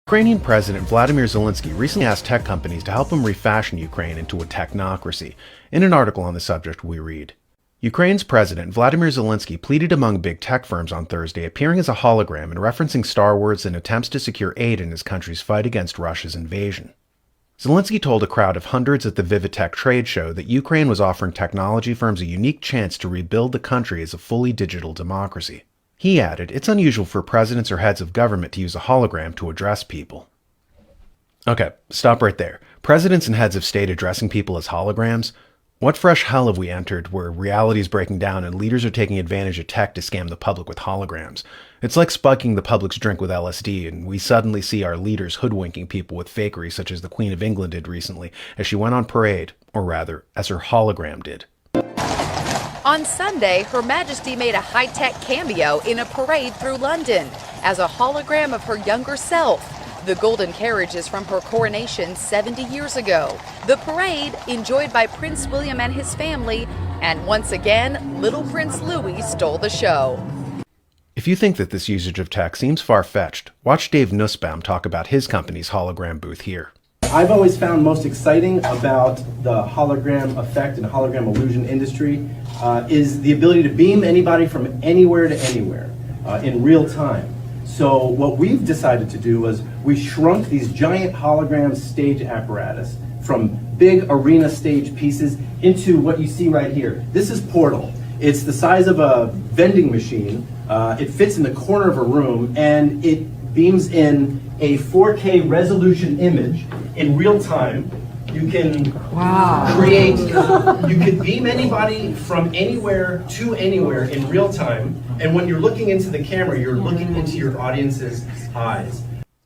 Ukrainian President Vladimir Zelensky recently asked tech companies to help him refashion Ukraine into a technocracy. In an article on the subject, we read, Ukraine's President Vladimir Zelensky pleaded among big tech firms on Thursday, appearing as a hologram and referencing Star Wars in attempts to secure aid in his country's fight against Russia's invasion. Zelensky told a crowd of hundreds at the Vivitech trade show that Ukraine was offering technology firms a unique chance to rebuild the country as a fully digital democracy. He added, it's unusual for presidents or heads of government to use a hologram to address people. Okay, stop right there. Presidents and heads of state addressing people as holograms? What fresh hell have we entered where reality is breaking down and leaders are taking advantage of tech to scam the public with holograms? It's like spiking the public's drink with LSD, and we suddenly see our leaders hoodwinking people with fakery such as the Queen of England did recently as she went on parade, or rather, as her hologram did. On Sunday, Her Majesty made a high-tech cameo in a parade through London as a hologram of her younger self. The golden carriage is from her coronation 70 years ago. The parade, enjoyed by Prince William and his family, and once again, little Prince Louis stole the show. If you think that this usage of tech seems far-fetched, watch Dave Nussbaum talk about his company's hologram booth here. I've always found most exciting about the hologram effect and hologram illusion industry is the ability to beam anybody from anywhere to anywhere in real time. So what we've decided to do was we shrunk these giant hologram stage apparatus from big arena stage pieces into what you see right here. This is Portal. It's the size of a vending machine. It fits in the corner of a room, and it beams in a 4K resolution image in real time. You can create, you can beam anybody from anywhere to anywhere in real time, and when you're looking into the camera, you're looking into your audience's eyes.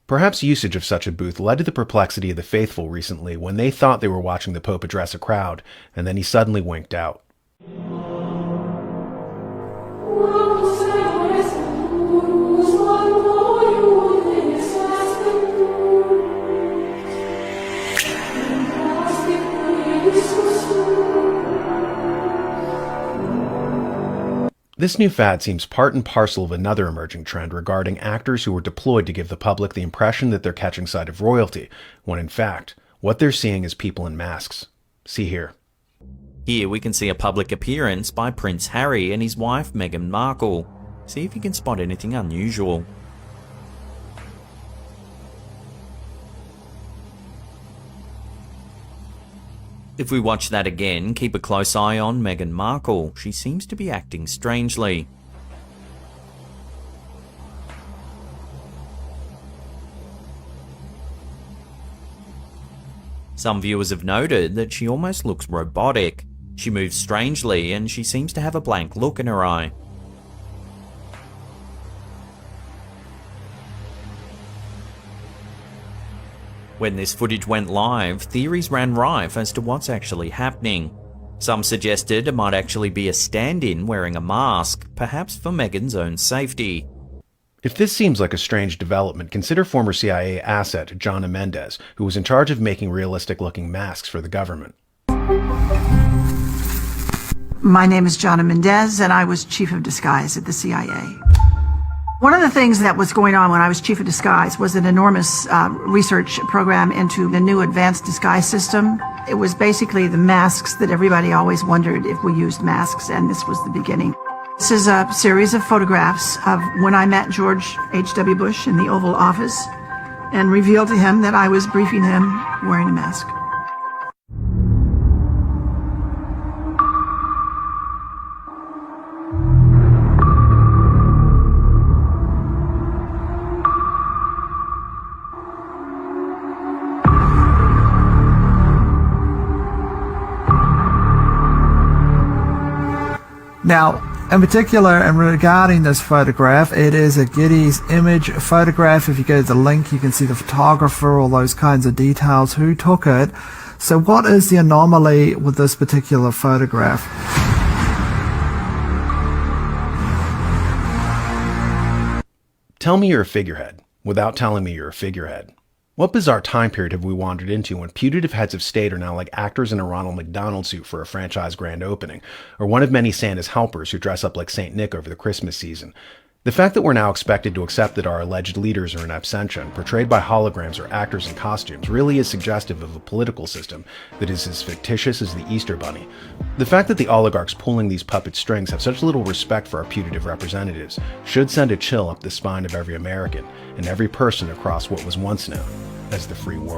Perhaps usage of such a booth led to the perplexity of the faithful recently when they thought they were watching the Pope address a crowd, and then he suddenly winked out. This new fad seems part and parcel of another emerging trend regarding actors who are deployed to give the public the impression that they're catching sight of royalty, when in fact, what they're seeing is people in masks. See here. Here we can see a public appearance by Prince Harry and his wife Meghan Markle. See if you can spot anything unusual. If we watch that again, keep a close eye on Meghan Markle. She seems to be acting strangely. Some viewers have noted that she almost looks robotic. She moves strangely and she seems to have a blank look in her eye. When this footage went live, theories ran rife as to what's actually happening. Some suggested it might actually be a stand-in wearing a mask, perhaps for Meghan's own safety. If this seems like a strange development, consider former CIA asset Jonna Mendez, who was in charge of making realistic-looking masks for the government. My name is Jonna Mendez, and I was chief of disguise at the CIA. One of the things that was going on when I was chief of disguise was an enormous research program into the new advanced disguise system. It was basically the masks that everybody always wondered if we used masks, and this was the beginning. This is a series of photographs of when I met George H.W. Bush in the Oval Office and revealed to him that I was briefing him wearing a mask. Now, in particular, and regarding this photograph, it is a Getty's image photograph. If you go to the link, you can see the photographer, all those kinds of details, who took it. So what is the anomaly with this particular photograph? Tell me you're a figurehead, without telling me you're a figurehead. What bizarre time period have we wandered into when putative heads of state are now like actors in a Ronald McDonald suit for a franchise grand opening, or one of many Santa's helpers who dress up like Saint Nick over the Christmas season? The fact that we're now expected to accept that our alleged leaders are in absentia, portrayed by holograms or actors in costumes, really is suggestive of a political system that is as fictitious as the Easter Bunny. The fact that the oligarchs pulling these puppet strings have such little respect for our putative representatives should send a chill up the spine of every American and every person across what was once known as the free world.